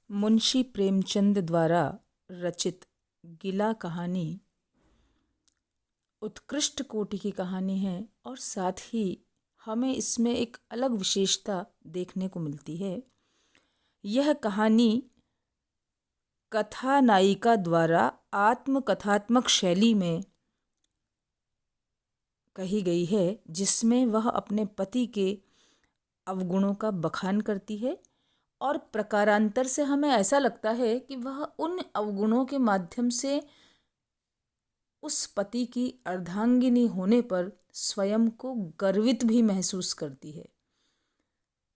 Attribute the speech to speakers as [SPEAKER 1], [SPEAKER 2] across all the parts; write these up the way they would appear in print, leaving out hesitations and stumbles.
[SPEAKER 1] मुंशी प्रेमचंद द्वारा रचित गिला कहानी उत्कृष्ट कोटि की कहानी है और साथ ही हमें इसमें एक अलग विशेषता देखने को मिलती है। यह कहानी कथानायिका द्वारा आत्मकथात्मक शैली में कही गई है, जिसमें वह अपने पति के अवगुणों का बखान करती है और प्रकारांतर से हमें ऐसा लगता है कि वह उन अवगुणों के माध्यम से उस पति की अर्धांगिनी होने पर स्वयं को गर्वित भी महसूस करती है।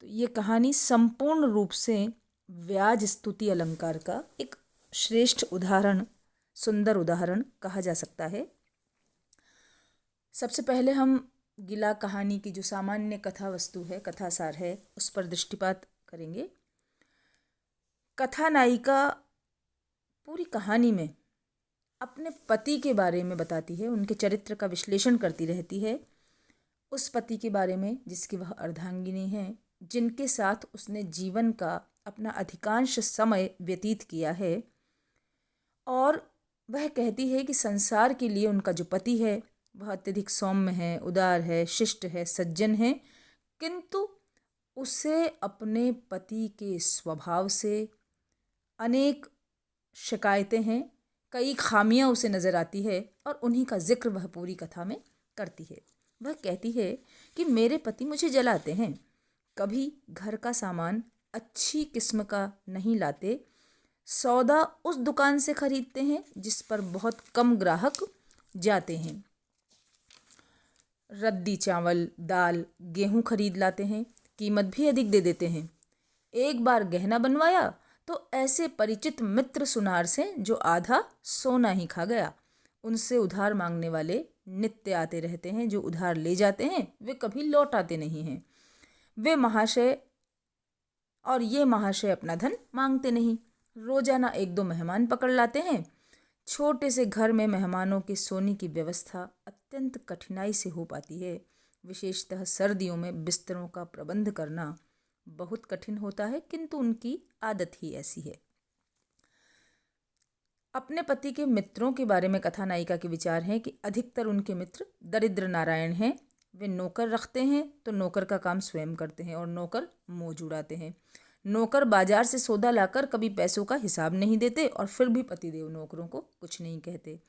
[SPEAKER 1] तो ये कहानी संपूर्ण रूप से व्याज स्तुति अलंकार का एक श्रेष्ठ उदाहरण, सुंदर उदाहरण कहा जा सकता है। सबसे पहले हम गिला कहानी की जो सामान्य कथा वस्तु है, कथासार है, उस पर दृष्टिपात करेंगे। कथानायिका पूरी कहानी में अपने पति के बारे में बताती है, उनके चरित्र का विश्लेषण करती रहती है। उस पति के बारे में जिसकी वह अर्धांगिनी है, जिनके साथ उसने जीवन का अपना अधिकांश समय व्यतीत किया है, और वह कहती है कि संसार के लिए उनका जो पति है वह अत्यधिक सौम्य है, उदार है, शिष्ट है, सज्जन है, किंतु उसे अपने पति के स्वभाव से अनेक शिकायतें हैं, कई खामियां उसे नज़र आती है और उन्हीं का जिक्र वह पूरी कथा में करती है। वह कहती है कि मेरे पति मुझे जलाते हैं, कभी घर का सामान अच्छी किस्म का नहीं लाते, सौदा उस दुकान से खरीदते हैं जिस पर बहुत कम ग्राहक जाते हैं, रद्दी चावल, दाल, गेहूं खरीद लाते हैं, कीमत भी अधिक दे देते हैं। एक बार गहना बनवाया तो ऐसे परिचित मित्र सुनार से जो आधा सोना ही खा गया। उनसे उधार मांगने वाले नित्य आते रहते हैं, जो उधार ले जाते हैं वे कभी लौटाते नहीं हैं। वे महाशय और ये महाशय अपना धन मांगते नहीं, रोजाना एक दो मेहमान पकड़ लाते हैं। छोटे से घर में मेहमानों के सोने की व्यवस्था अत्यंत कठिनाई से हो पाती है। विशेषतः सर्दियों में बिस्तरों का प्रबंध करना बहुत कठिन होता है, किंतु उनकी आदत ही ऐसी है। अपने पति के मित्रों के बारे में कथानायिका के विचार हैं कि अधिकतर उनके मित्र दरिद्र नारायण हैं। वे नौकर रखते हैं तो नौकर का काम स्वयं करते हैं और नौकर मौज उड़ाते हैं। नौकर बाजार से सौदा लाकर कभी पैसों का हिसाब नहीं देते और फिर भी पतिदेव नौकरों को कुछ नहीं कहते।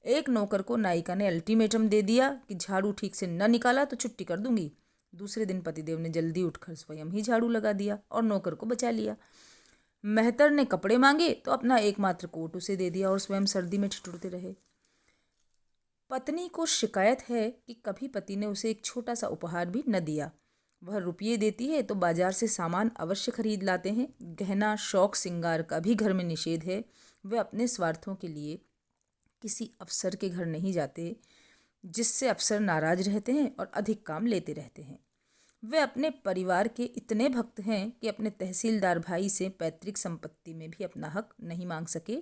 [SPEAKER 1] एक नौकर को नायिका ने अल्टीमेटम दे दिया कि झाड़ू ठीक से न निकाला तो छुट्टी कर दूंगी। दूसरे दिन पतिदेव ने जल्दी उठकर स्वयं ही झाड़ू लगा दिया और नौकर को बचा लिया। मेहतर ने कपड़े मांगे तो अपना एकमात्र कोट उसे दे दिया और स्वयं सर्दी में ठिठुरते रहे। पत्नी को शिकायत है कि कभी पति ने उसे एक छोटा सा उपहार भी न दिया। वह रुपये देती है तो बाजार से सामान अवश्य खरीद लाते हैं। गहना शौक सिंगार का भी घर में निषेध है। वे अपने स्वार्थों के लिए किसी अफसर के घर नहीं जाते, जिससे अफसर नाराज रहते हैं और अधिक काम लेते रहते हैं। वे अपने परिवार के इतने भक्त हैं कि अपने तहसीलदार भाई से पैतृक संपत्ति में भी अपना हक नहीं मांग सके,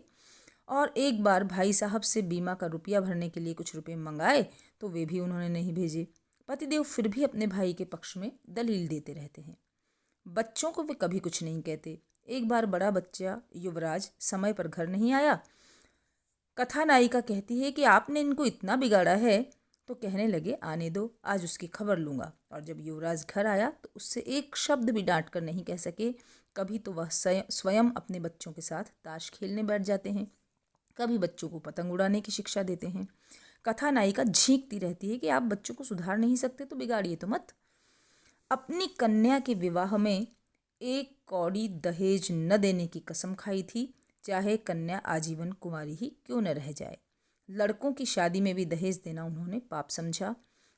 [SPEAKER 1] और एक बार भाई साहब से बीमा का रुपया भरने के लिए कुछ रुपए मंगाए तो वे भी उन्होंने नहीं भेजे। पतिदेव फिर भी अपने भाई के पक्ष में दलील देते रहते हैं। बच्चों को वे कभी कुछ नहीं कहते। एक बार बड़ा बच्चा युवराज समय पर घर नहीं आया। कथानायिका कहती है कि आपने इनको इतना बिगाड़ा है, तो कहने लगे आने दो, आज उसकी खबर लूँगा। और जब युवराज घर आया तो उससे एक शब्द भी डांट कर नहीं कह सके। कभी तो वह स्वयं अपने बच्चों के साथ ताश खेलने बैठ जाते हैं, कभी बच्चों को पतंग उड़ाने की शिक्षा देते हैं। कथानायिका झींकती रहती है कि आप बच्चों को सुधार नहीं सकते तो बिगाड़िए तो मत। अपनी कन्या के विवाह में एक कौड़ी दहेज न देने की कसम खाई थी, चाहे कन्या आजीवन कुंवारी ही क्यों न रह जाए। लड़कों की शादी में भी दहेज देना उन्होंने पाप समझा।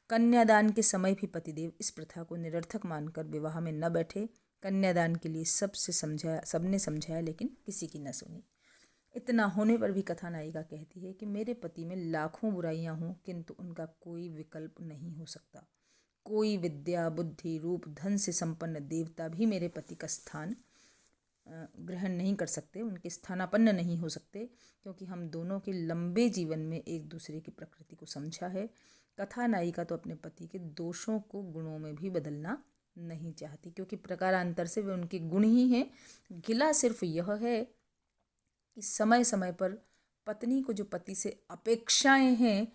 [SPEAKER 1] कन्यादान के समय भी पतिदेव इस प्रथा को निरर्थक मानकर विवाह में न बैठे। कन्यादान के लिए सबने समझाया, लेकिन किसी की न सुनी। इतना होने पर भी कथानायिका कहती है कि मेरे पति में लाखों बुराइयां हों, किंतु उनका कोई विकल्प नहीं हो सकता। कोई विद्या बुद्धि रूप धन से संपन्न देवता भी मेरे पति का स्थान ग्रहण नहीं कर सकते, उनके स्थानापन्न नहीं हो सकते, क्योंकि हम दोनों के लंबे जीवन में एक दूसरे की प्रकृति को समझा है। कथानायिका तो अपने पति के दोषों को गुणों में भी बदलना नहीं चाहती, क्योंकि प्रकारांतर से वे उनके गुण ही हैं। गिला सिर्फ यह है कि समय समय पर पत्नी को जो पति से अपेक्षाएं हैं,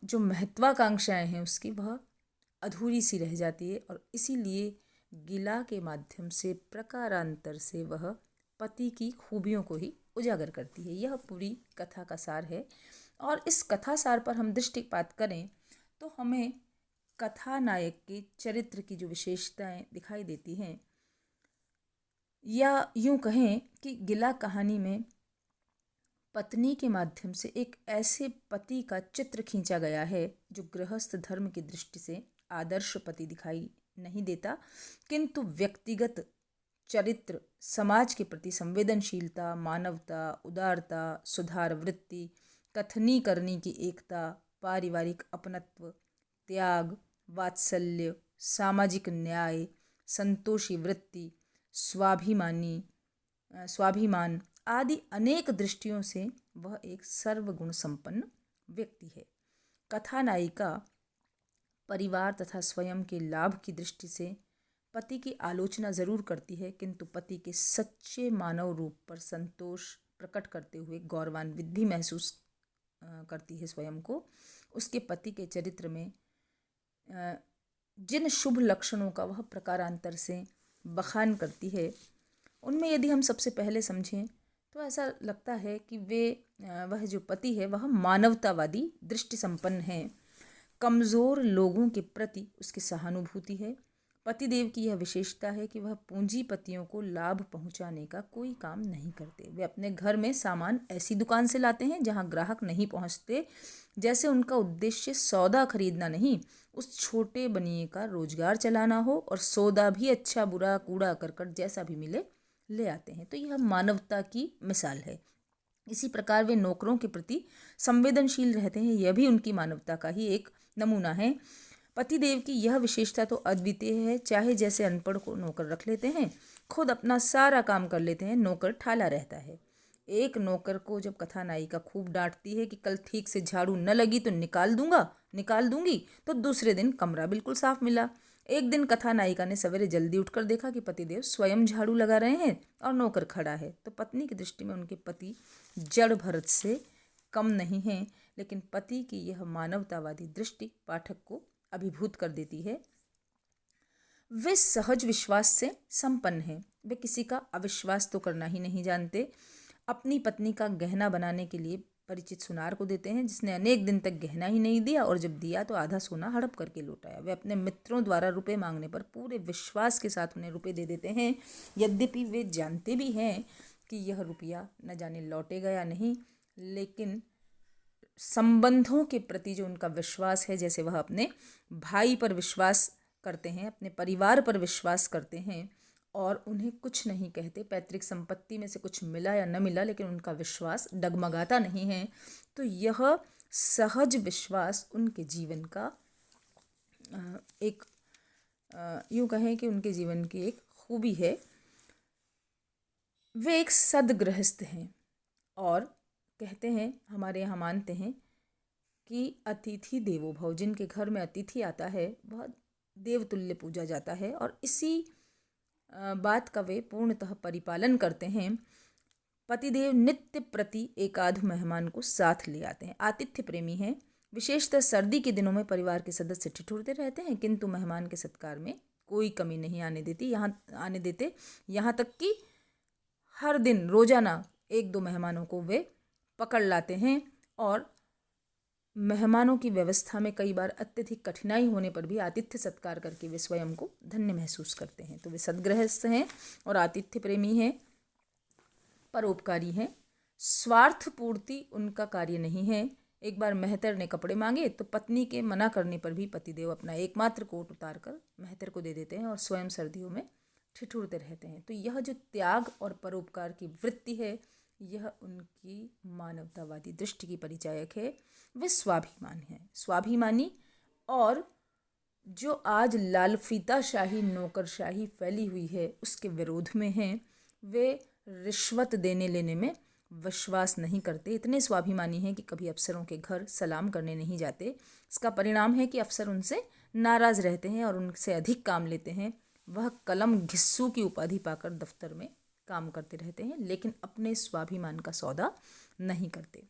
[SPEAKER 1] जो महत्वाकांक्षाएं हैं उसकी, वह अधूरी सी रह जाती है, और इसीलिए गिला के माध्यम से प्रकारांतर से वह पति की खूबियों को ही उजागर करती है। यह पूरी कथा का सार है। और इस कथा सार पर हम दृष्टिपात करें तो हमें कथानायक के चरित्र की जो विशेषताएं दिखाई देती हैं, या यूं कहें कि गिला कहानी में पत्नी के माध्यम से एक ऐसे पति का चित्र खींचा गया है जो गृहस्थ धर्म की दृष्टि से आदर्श पति दिखाई नहीं देता, किंतु व्यक्तिगत चरित्र, समाज के प्रति संवेदनशीलता, मानवता, उदारता, सुधार वृत्ति, कथनी करनी की एकता, पारिवारिक अपनत्व, त्याग, वात्सल्य, सामाजिक न्याय, संतोषी वृत्ति, स्वाभिमान आदि अनेक दृष्टियों से वह एक सर्वगुण संपन्न व्यक्ति है। कथानायिका परिवार तथा स्वयं के लाभ की दृष्टि से पति की आलोचना जरूर करती है, किंतु पति के सच्चे मानव रूप पर संतोष प्रकट करते हुए गौरवान्वित भी महसूस करती है स्वयं को। उसके पति के चरित्र में जिन शुभ लक्षणों का वह प्रकारांतर से बखान करती है, उनमें यदि हम सबसे पहले समझें तो ऐसा लगता है कि वह जो पति है वह मानवतावादी दृष्टि संपन्न है। कमज़ोर लोगों के प्रति उसकी सहानुभूति है। पतिदेव की यह विशेषता है कि वह पूंजीपतियों को लाभ पहुंचाने का कोई काम नहीं करते। वे अपने घर में सामान ऐसी दुकान से लाते हैं जहां ग्राहक नहीं पहुंचते, जैसे उनका उद्देश्य सौदा खरीदना नहीं, उस छोटे बनिए का रोजगार चलाना हो, और सौदा भी अच्छा बुरा कूड़ा करकट जैसा भी मिले ले आते हैं। तो यह मानवता की मिसाल है। इसी प्रकार वे नौकरों के प्रति संवेदनशील रहते हैं, यह भी उनकी मानवता का ही एक नमूना है। पतिदेव की यह विशेषता तो अद्वितीय है। चाहे जैसे अनपढ़ को नौकर रख लेते हैं, खुद अपना सारा काम कर लेते हैं, नौकर ठाला रहता है। एक नौकर को जब कथानायिका खूब डांटती है कि कल ठीक से झाड़ू न लगी तो निकाल दूंगी, तो दूसरे दिन कमरा बिल्कुल साफ मिला। एक दिन कथानायिका ने सवेरे जल्दी उठकर देखा कि पतिदेव स्वयं झाड़ू लगा रहे हैं और नौकर खड़ा है। तो पत्नी की दृष्टि में उनके पति जड़ भरत से कम नहीं हैं, लेकिन पति की यह मानवतावादी दृष्टि पाठक को अभिभूत कर देती है। वे सहज विश्वास से संपन्न हैं। वे किसी का अविश्वास तो करना ही नहीं जानते। अपनी पत्नी का गहना बनाने के लिए परिचित सुनार को देते हैं, जिसने अनेक दिन तक गहना ही नहीं दिया, और जब दिया तो आधा सोना हड़प करके लौटाया। वे अपने मित्रों द्वारा रुपए मांगने पर पूरे विश्वास के साथ उन्हें रुपए दे देते हैं, यद्यपि वे जानते भी हैं कि यह रुपया न जाने लौटेगा या नहीं, लेकिन संबंधों के प्रति जो उनका विश्वास है, जैसे वह अपने भाई पर विश्वास करते हैं, अपने परिवार पर विश्वास करते हैं और उन्हें कुछ नहीं कहते। पैतृक संपत्ति में से कुछ मिला या न मिला, लेकिन उनका विश्वास डगमगाता नहीं है। तो यह सहज विश्वास उनके जीवन का एक यूँ कहें कि उनके जीवन की एक खूबी है। वे एक सदगृहस्थ हैं और कहते हैं, हमारे यहाँ मानते हैं कि अतिथि देवो भव। जिनके घर में अतिथि आता है वह देवतुल्य पूजा जाता है, और इसी बात का वे पूर्णतः परिपालन करते हैं। पतिदेव नित्य प्रति एकाध मेहमान को साथ ले आते हैं, आतिथ्य प्रेमी हैं। विशेषतः सर्दी के दिनों में परिवार के सदस्य ठिठुरते रहते हैं, किंतु मेहमान के सत्कार में कोई कमी नहीं आने देते। यहाँ तक कि हर दिन रोजाना 1-2 मेहमानों को वे पकड़ लाते हैं, और मेहमानों की व्यवस्था में कई बार अत्यधिक कठिनाई होने पर भी आतिथ्य सत्कार करके वे स्वयं को धन्य महसूस करते हैं। तो वे सदगृहस्थ हैं और आतिथ्य प्रेमी हैं, परोपकारी हैं। स्वार्थ पूर्ति उनका कार्य नहीं है। एक बार मेहतर ने कपड़े मांगे तो पत्नी के मना करने पर भी पतिदेव अपना एकमात्र कोट उतारकर मेहतर को दे देते हैं और स्वयं सर्दियों में ठिठुरते रहते हैं। तो यह जो त्याग और परोपकार की वृत्ति है, यह उनकी मानवतावादी दृष्टि की परिचायक है। वे स्वाभिमान हैं, स्वाभिमानी, और जो आज लालफीताशाही नौकरशाही फैली हुई है उसके विरोध में हैं। वे रिश्वत देने लेने में विश्वास नहीं करते, इतने स्वाभिमानी हैं कि कभी अफसरों के घर सलाम करने नहीं जाते। इसका परिणाम है कि अफसर उनसे नाराज़ रहते हैं और उनसे अधिक काम लेते हैं। वह कलम घिस्सू की उपाधि पाकर दफ्तर में काम करते रहते हैं, लेकिन अपने स्वाभिमान का सौदा नहीं करते।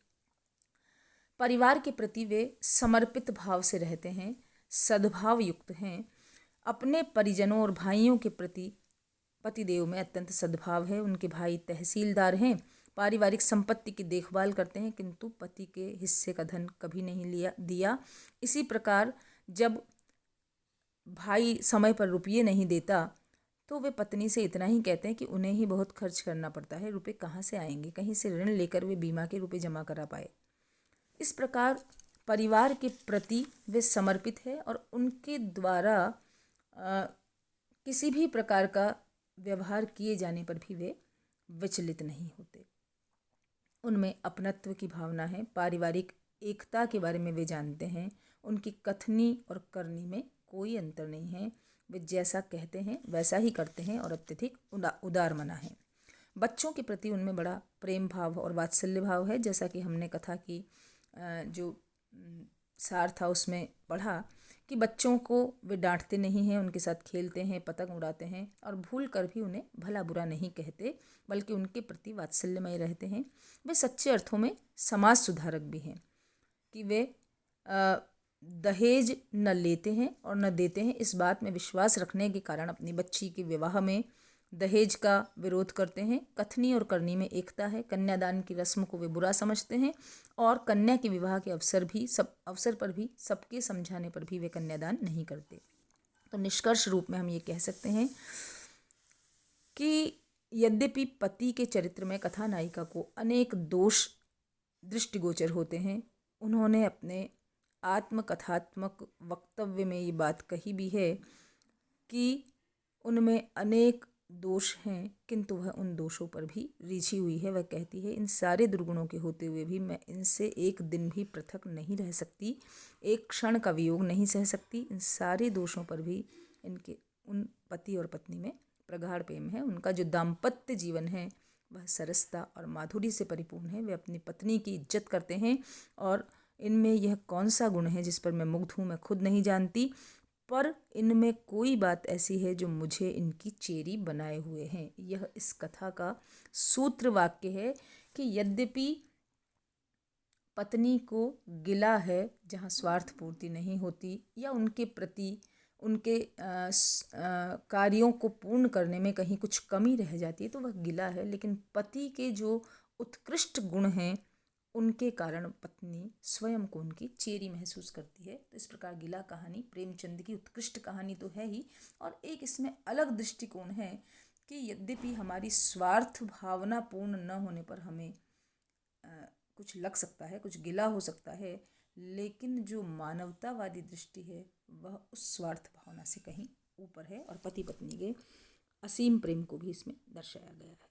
[SPEAKER 1] परिवार के प्रति वे समर्पित भाव से रहते हैं, सद्भाव युक्त हैं। अपने परिजनों और भाइयों के प्रति पतिदेव में अत्यंत सद्भाव है। उनके भाई तहसीलदार हैं, पारिवारिक संपत्ति की देखभाल करते हैं, किंतु पति के हिस्से का धन कभी नहीं दिया। इसी प्रकार जब भाई समय पर रुपये नहीं देता तो वे पत्नी से इतना ही कहते हैं कि उन्हें ही बहुत खर्च करना पड़ता है, रुपये कहाँ से आएंगे, कहीं से ऋण लेकर वे बीमा के रुपये जमा करा पाए। इस प्रकार परिवार के प्रति वे समर्पित है और उनके द्वारा किसी भी प्रकार का व्यवहार किए जाने पर भी वे विचलित नहीं होते। उनमें अपनत्व की भावना है, पारिवारिक एकता के बारे में वे जानते हैं। उनकी कथनी और करनी में कोई अंतर नहीं है, वे जैसा कहते हैं वैसा ही करते हैं और अत्यधिक उदार मना है। बच्चों के प्रति उनमें बड़ा प्रेम भाव और वात्सल्य भाव है। जैसा कि हमने कथा की जो सार था उसमें पढ़ा कि बच्चों को वे डांटते नहीं हैं, उनके साथ खेलते हैं, पतंग उड़ाते हैं और भूल कर भी उन्हें भला बुरा नहीं कहते, बल्कि उनके प्रति वात्सल्यमय रहते हैं। वे सच्चे अर्थों में समाज सुधारक भी हैं कि वे दहेज न लेते हैं और न देते हैं। इस बात में विश्वास रखने के कारण अपनी बच्ची के विवाह में दहेज का विरोध करते हैं। कथनी और करनी में एकता है। कन्यादान की रस्म को वे बुरा समझते हैं और कन्या के विवाह के अवसर पर भी सबके समझाने पर भी वे कन्यादान नहीं करते। तो निष्कर्ष रूप में हम ये कह सकते हैं कि यद्यपि पति के चरित्र में कथा नायिका को अनेक दोष दृष्टिगोचर होते हैं, उन्होंने अपने आत्मकथात्मक वक्तव्य में ये बात कही भी है कि उनमें अनेक दोष हैं, किंतु वह उन दोषों पर भी रिझी हुई है। वह कहती है, इन सारे दुर्गुणों के होते हुए भी मैं इनसे एक दिन भी पृथक नहीं रह सकती, एक क्षण का वियोग नहीं सह सकती। इन सारे दोषों पर भी उन पति और पत्नी में प्रगाढ़ प्रेम है। उनका जो दाम्पत्य जीवन है वह सरसता और माधुरी से परिपूर्ण है। वे अपनी पत्नी की इज्जत करते हैं और इनमें यह कौन सा गुण है जिस पर मैं मुग्ध हूँ मैं खुद नहीं जानती, पर इनमें कोई बात ऐसी है जो मुझे इनकी चेरी बनाए हुए हैं। यह इस कथा का सूत्र वाक्य है कि यद्यपि पत्नी को गिला है जहाँ स्वार्थ पूर्ति नहीं होती या उनके प्रति उनके कार्यों को पूर्ण करने में कहीं कुछ कमी रह जाती है तो वह गिला है, लेकिन पति के जो उत्कृष्ट गुण हैं उनके कारण पत्नी स्वयं को उनकी चेरी महसूस करती है। तो इस प्रकार गिला कहानी प्रेमचंद की उत्कृष्ट कहानी तो है ही, और एक इसमें अलग दृष्टिकोण है कि यद्यपि हमारी स्वार्थ भावना पूर्ण न होने पर हमें कुछ लग सकता है, कुछ गिला हो सकता है, लेकिन जो मानवतावादी दृष्टि है वह उस स्वार्थ भावना से कहीं ऊपर है और पति पत्नी के असीम प्रेम को भी इसमें दर्शाया गया है।